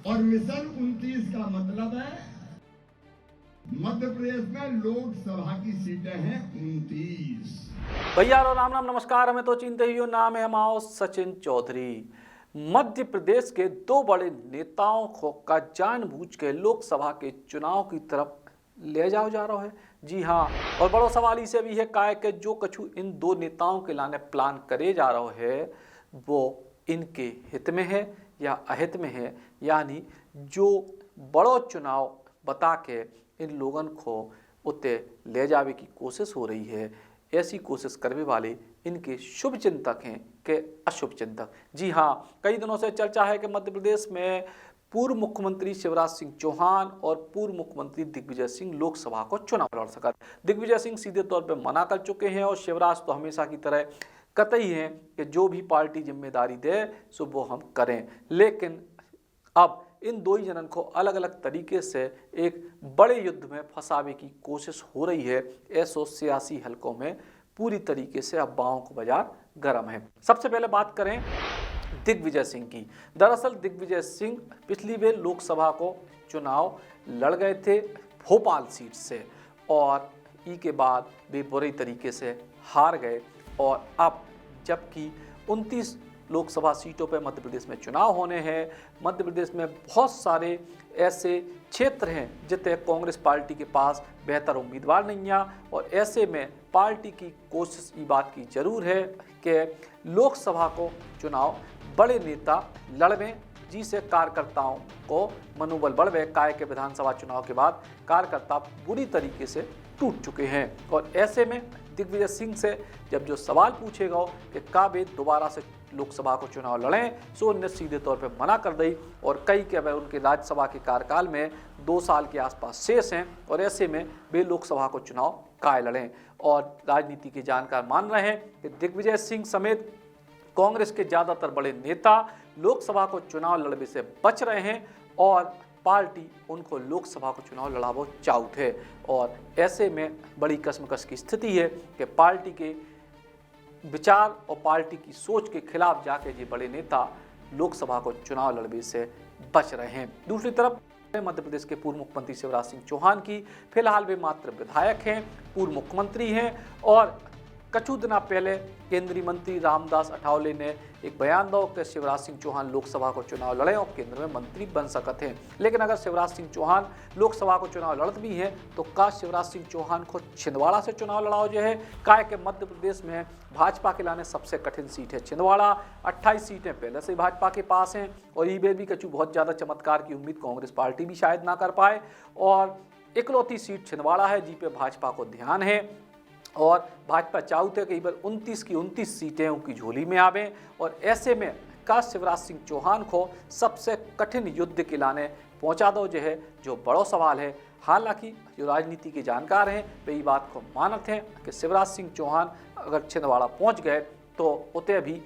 और मिशन 29 का मतलब है मध्य प्रदेश में लोकसभा की सीटें हैं 29। भैया और राम राम नमस्कार। हमें तो चिंता ही हो, नाम है हमारा सचिन चौधरी। मध्य प्रदेश के दो बड़े नेताओं को का जानबूझ के लोकसभा के चुनाव की तरफ ले जाओ जा रहा है। जी हाँ, और बड़ा सवाल इसे भी है काय के जो कछु इन दो नेताओं के लाने प्लान करे जा रहा है वो इनके हित में है या अहित में है, यानी जो बड़ो चुनाव बता के इन लोगों को उते ले जावे की कोशिश हो रही है। ऐसी कोशिश करने वाले इनके शुभ चिंतक हैं कि अशुभ चिंतक। जी हाँ, कई दिनों से चर्चा है कि मध्य प्रदेश में पूर्व मुख्यमंत्री शिवराज सिंह चौहान और पूर्व मुख्यमंत्री दिग्विजय सिंह लोकसभा को चुनाव लड़ सकते। दिग्विजय सिंह सीधे तौर पर मना कर चुके हैं और शिवराज तो हमेशा की तरह कतई हैं कि जो भी पार्टी जिम्मेदारी दे सो वो हम करें। लेकिन अब इन दो ही जनन को अलग अलग तरीके से एक बड़े युद्ध में फंसावे की कोशिश हो रही है। ऐसो सियासी हलकों में पूरी तरीके से अब बाहों को बाजार गर्म है। सबसे पहले बात करें दिग्विजय सिंह की। दरअसल दिग्विजय सिंह पिछली बार लोकसभा को चुनाव लड़ गए थे भोपाल सीट से और ई के बाद वे बुरी तरीके से हार गए। और अब जबकि 29 लोकसभा सीटों पर मध्य प्रदेश में चुनाव होने हैं, मध्य प्रदेश में बहुत सारे ऐसे क्षेत्र हैं जितने कांग्रेस पार्टी के पास बेहतर उम्मीदवार नहीं है और ऐसे में पार्टी की कोशिश ये बात की जरूर है कि लोकसभा को चुनाव बड़े नेता लड़वें जिसे कार्यकर्ताओं को मनोबल बढ़वे। काय के विधानसभा चुनाव के बाद कार्यकर्ता बुरी तरीके से टूट चुके हैं और ऐसे में दिग्विजय सिंह से जब जो सवाल पूछेगा कि का वे दोबारा से लोकसभा को चुनाव लड़ें सो उन्हें सीधे तौर पर मना कर दी और कई के वह उनके राज्यसभा के कार्यकाल में 2 साल के आसपास शेष हैं और ऐसे में वे लोकसभा को चुनाव काय लड़ें। और राजनीति के जानकार मान रहे हैं कि दिग्विजय सिंह समेत कांग्रेस के ज़्यादातर बड़े नेता लोकसभा को चुनाव लड़ने से बच रहे हैं और पार्टी उनको लोकसभा को चुनाव लड़ावो चाहू थे। और ऐसे में बड़ी कशमकश की स्थिति है कि पार्टी के विचार और पार्टी की सोच के खिलाफ जाके ये बड़े नेता लोकसभा को चुनाव लड़ने से बच रहे हैं। दूसरी तरफ मध्य प्रदेश के पूर्व मुख्यमंत्री शिवराज सिंह चौहान की फिलहाल वे मात्र विधायक हैं, पूर्व मुख्यमंत्री हैं और कछु दिन पहले केंद्रीय मंत्री रामदास अठावले ने एक बयान दो कि शिवराज सिंह चौहान लोकसभा को चुनाव लड़े और केंद्र में मंत्री बन सकते हैं। लेकिन अगर शिवराज सिंह चौहान लोकसभा को चुनाव लड़त भी हैं तो का शिवराज सिंह चौहान को छिंदवाड़ा से चुनाव लड़ाओ जो है काय के मध्य प्रदेश में भाजपा के लाने सबसे कठिन सीट है छिंदवाड़ा। 28 सीटें पहले से भाजपा के पास हैं और ई बेर भी कछु बहुत ज़्यादा चमत्कार की उम्मीद कांग्रेस पार्टी भी शायद ना कर पाए और इकलौती सीट छिंदवाड़ा है जी पे भाजपा को ध्यान है और भाजपा चाहते कि बार 29 की 29 सीटें उनकी झोली में आवें और ऐसे में का शिवराज सिंह चौहान को सबसे कठिन युद्ध के लाने पहुंचा दो जो है जो बड़ो सवाल है। हालांकि जो राजनीति के जानकार हैं वे ये बात को मानते हैं कि शिवराज सिंह चौहान अगर छिंदवाड़ा पहुंच गए तो उते भी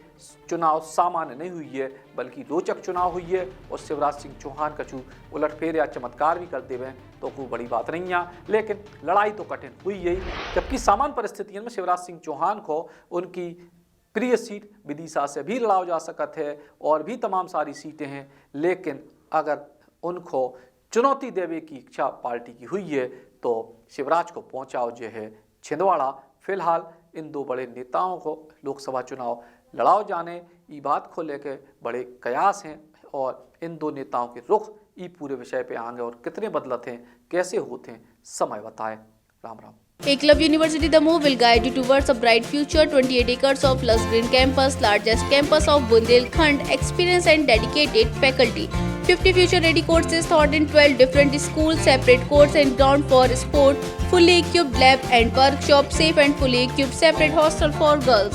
चुनाव सामान्य नहीं हुई है बल्कि रोचक चुनाव हुई है और शिवराज सिंह चौहान कछु उलटफेर या चमत्कार भी कर देवे तो कोई बड़ी बात नहीं है। लेकिन लड़ाई तो कठिन हुई है, जबकि सामान्य परिस्थितियों में शिवराज सिंह चौहान को उनकी प्रिय सीट विदिशा से भी लड़ाओ जा सकत है और भी तमाम सारी सीटें हैं। लेकिन अगर उनको चुनौती देवे की इच्छा पार्टी की हुई है तो शिवराज को पहुँचाओ जो है छिंदवाड़ा। फिलहाल इन दो बड़े नेताओं को लोकसभा चुनाव लड़ाओ जाने ये बात को लेकर बड़े कयास हैं और इन दो नेताओं के रुख ये पूरे विषय पे आएंगे और कितने बदलते हैं कैसे होते हैं समय बताए। Ram Ram. Eklavya University Damoh will guide you towards a bright future. 28 acres of lush green campus, largest campus of Bundelkhand, experienced and dedicated faculty. 50 future-ready courses taught in 12 different schools, separate courts and ground for sport, fully equipped lab and workshop, safe and fully equipped separate hostel for girls.